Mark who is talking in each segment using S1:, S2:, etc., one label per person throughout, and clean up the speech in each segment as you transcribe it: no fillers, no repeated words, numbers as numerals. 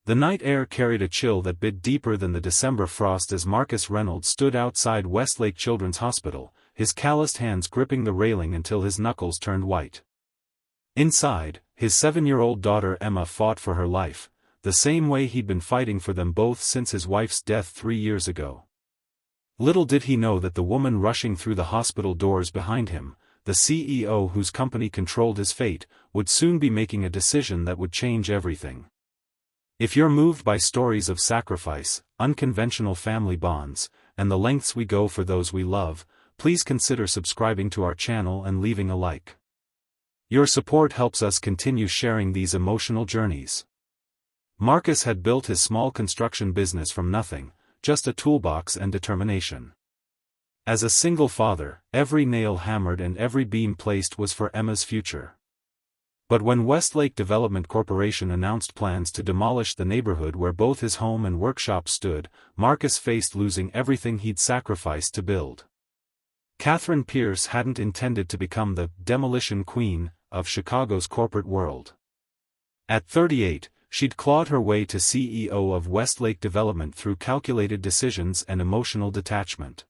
S1: The night air carried a chill that bit deeper than the December frost as Marcus Reynolds stood outside Westlake Children's Hospital, his calloused hands gripping the railing until his knuckles turned white. Inside, his 7-year-old daughter Emma fought for her life, the same way he'd been fighting for them both since his wife's death 3 years ago. Little did he know that the woman rushing through the hospital doors behind him, the CEO whose company controlled his fate, would soon be making a decision that would change everything. If you're moved by stories of sacrifice, unconventional family bonds, and the lengths we go for those we love, please consider subscribing to our channel and leaving a like. Your support helps us continue sharing these emotional journeys. Marcus had built his small construction business from nothing, just a toolbox and determination. As a single father, every nail hammered and every beam placed was for Emma's future. But when Westlake Development Corporation announced plans to demolish the neighborhood where both his home and workshop stood, Marcus faced losing everything he'd sacrificed to build. Katherine Pierce hadn't intended to become the demolition queen of Chicago's corporate world. At 38, she'd clawed her way to CEO of Westlake Development through calculated decisions and emotional detachment.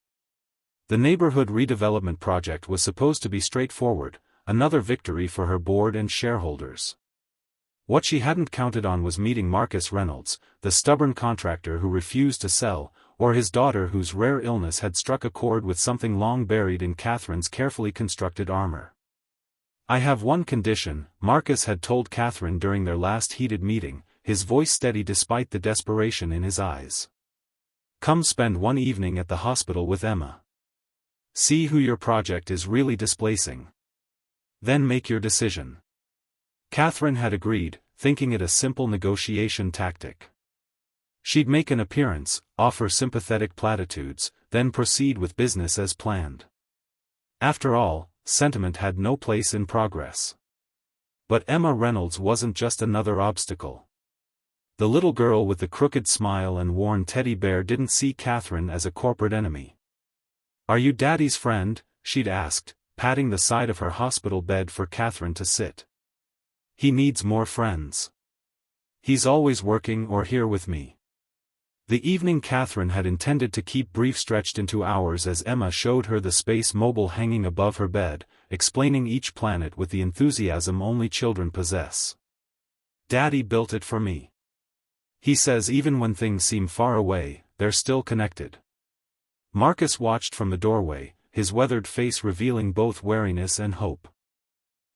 S1: The neighborhood redevelopment project was supposed to be straightforward, another victory for her board and shareholders. What she hadn't counted on was meeting Marcus Reynolds, the stubborn contractor who refused to sell, or his daughter whose rare illness had struck a chord with something long buried in Katherine's carefully constructed armor. "I have one condition," Marcus had told Katherine during their last heated meeting, his voice steady despite the desperation in his eyes. "Come spend one evening at the hospital with Emma. See who your project is really displacing. Then make your decision." Katherine had agreed, thinking it a simple negotiation tactic. She'd make an appearance, offer sympathetic platitudes, then proceed with business as planned. After all, sentiment had no place in progress. But Emma Reynolds wasn't just another obstacle. The little girl with the crooked smile and worn teddy bear didn't see Katherine as a corporate enemy. "Are you Daddy's friend?" she'd asked, patting the side of her hospital bed for Katherine to sit. "He needs more friends. He's always working or here with me." The evening Katherine had intended to keep brief stretched into hours as Emma showed her the space mobile hanging above her bed, explaining each planet with the enthusiasm only children possess. "Daddy built it for me. He says even when things seem far away, they're still connected." Marcus watched from the doorway, his weathered face revealing both wariness and hope.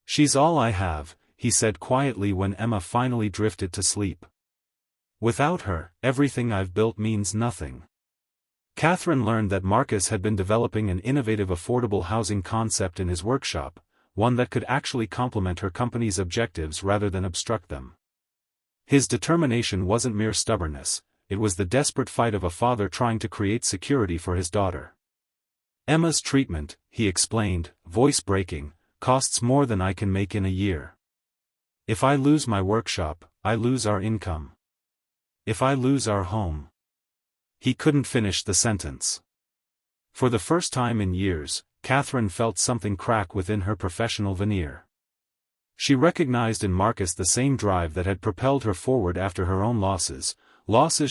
S1: "She's all I have," he said quietly when Emma finally drifted to sleep. "Without her, everything I've built means nothing." Katherine learned that Marcus had been developing an innovative affordable housing concept in his workshop, one that could actually complement her company's objectives rather than obstruct them. His determination wasn't mere stubbornness, it was the desperate fight of a father trying to create security for his daughter. "Emma's treatment," he explained, voice breaking, "costs more than I can make in a year. If I lose my workshop, I lose our income. If I lose our home." He couldn't finish the sentence. For the first time in years, Katherine felt something crack within her professional veneer. She recognized in Marcus the same drive that had propelled her forward after her own losses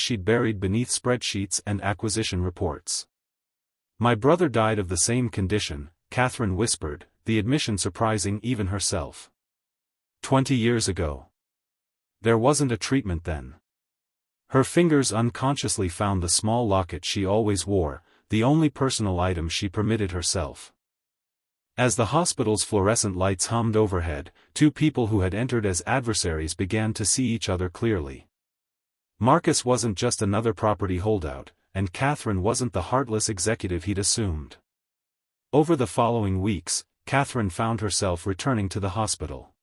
S1: she'd buried beneath spreadsheets and acquisition reports. "My brother died of the same condition," Katherine whispered, the admission surprising even herself. 20 years ago. There wasn't a treatment then. Her fingers unconsciously found the small locket she always wore, the only personal item she permitted herself. As the hospital's fluorescent lights hummed overhead, two people who had entered as adversaries began to see each other clearly. Marcus wasn't just another property holdout, and Katherine wasn't the heartless executive he'd assumed. Over the following weeks, Katherine found herself returning to the hospital.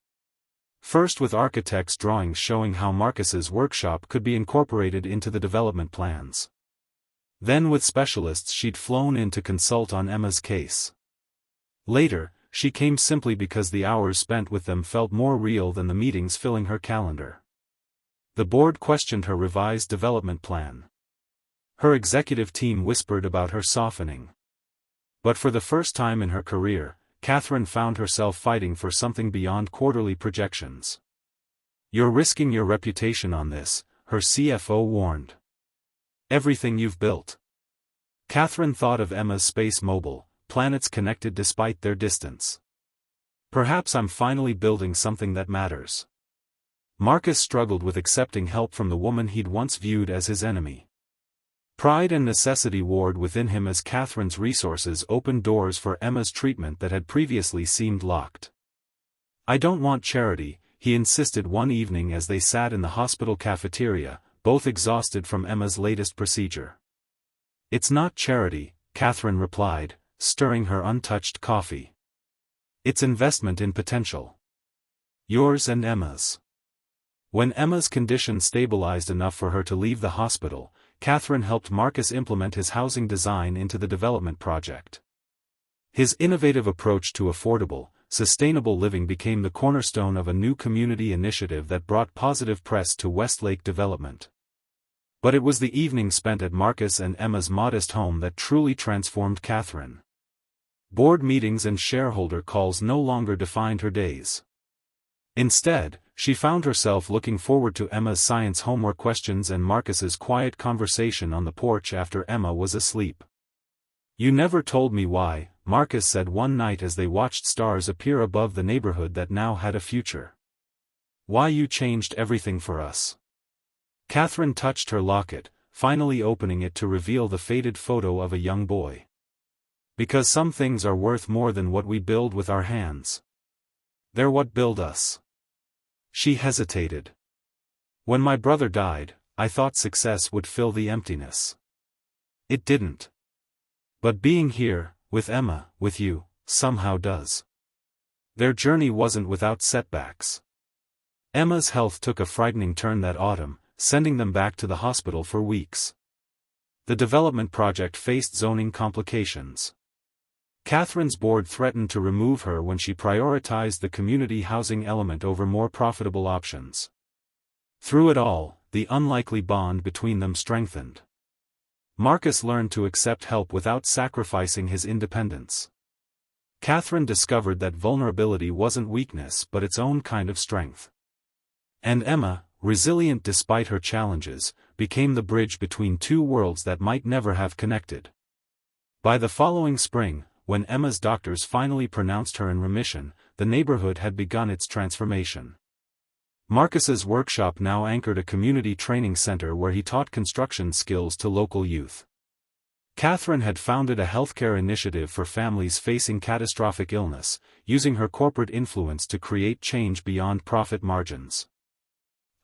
S1: First with architects' drawings showing how Marcus's workshop could be incorporated into the development plans. Then with specialists she'd flown in to consult on Emma's case. Later, she came simply because the hours spent with them felt more real than the meetings filling her calendar. The board questioned her revised development plan. Her executive team whispered about her softening. But for the first time in her career, Katherine found herself fighting for something beyond quarterly projections. "You're risking your reputation on this," her CFO warned. Everything you've built. Katherine thought of Emma's space mobile, planets connected despite their distance. Perhaps I'm finally building something that matters. Marcus struggled with accepting help from the woman he'd once viewed as his enemy. Pride and necessity warred within him as Katherine's resources opened doors for Emma's treatment that had previously seemed locked. I don't want charity, he insisted one evening as they sat in the hospital cafeteria, both exhausted from Emma's latest procedure. It's not charity, Katherine replied, stirring her untouched coffee. It's investment in potential. Yours and Emma's. When Emma's condition stabilized enough for her to leave the hospital, Katherine helped Marcus implement his housing design into the development project. His innovative approach to affordable, sustainable living became the cornerstone of a new community initiative that brought positive press to Westlake development. But it was the evening spent at Marcus and Emma's modest home that truly transformed Katherine. Board meetings and shareholder calls no longer defined her days. Instead, she found herself looking forward to Emma's science homework questions and Marcus's quiet conversation on the porch after Emma was asleep. You never told me why, Marcus said one night as they watched stars appear above the neighborhood that now had a future. Why you changed everything for us. Katherine touched her locket, finally opening it to reveal the faded photo of a young boy. Because some things are worth more than what we build with our hands. They're what build us. She hesitated. When my brother died, I thought success would fill the emptiness. It didn't. But being here, with Emma, with you, somehow does. Their journey wasn't without setbacks. Emma's health took a frightening turn that autumn, sending them back to the hospital for weeks. The development project faced zoning complications. Katherine's board threatened to remove her when she prioritized the community housing element over more profitable options. Through it all, the unlikely bond between them strengthened. Marcus learned to accept help without sacrificing his independence. Katherine discovered that vulnerability wasn't weakness but its own kind of strength. And Emma, resilient despite her challenges, became the bridge between two worlds that might never have connected. By the following spring, when Emma's doctors finally pronounced her in remission, the neighborhood had begun its transformation. Marcus's workshop now anchored a community training center where he taught construction skills to local youth. Katherine had founded a healthcare initiative for families facing catastrophic illness, using her corporate influence to create change beyond profit margins.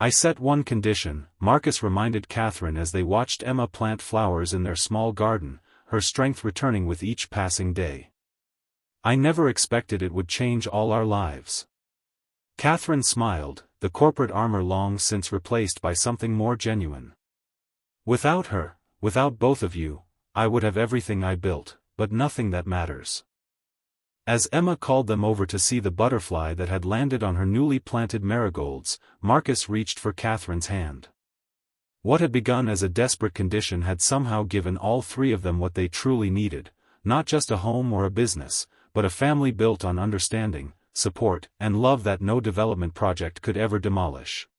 S1: I set one condition, Marcus reminded Katherine as they watched Emma plant flowers in their small garden, her strength returning with each passing day. I never expected it would change all our lives. Katherine smiled, the corporate armor long since replaced by something more genuine. Without her, without both of you, I would have everything I built, but nothing that matters. As Emma called them over to see the butterfly that had landed on her newly planted marigolds, Marcus reached for Katherine's hand. What had begun as a desperate condition had somehow given all three of them what they truly needed, not just a home or a business, but a family built on understanding, support, and love that no development project could ever demolish.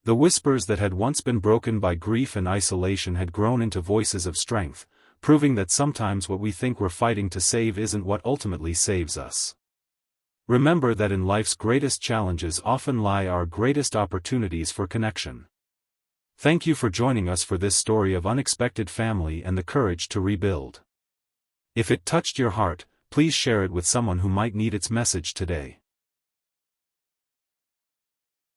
S1: The whispers that had once been broken by grief and isolation had grown into voices of strength, proving that sometimes what we think we're fighting to save isn't what ultimately saves us. Remember that in life's greatest challenges often lie our greatest opportunities for connection. Thank you for joining us for this story of unexpected family and the courage to rebuild. If it touched your heart, please share it with someone who might need its message today.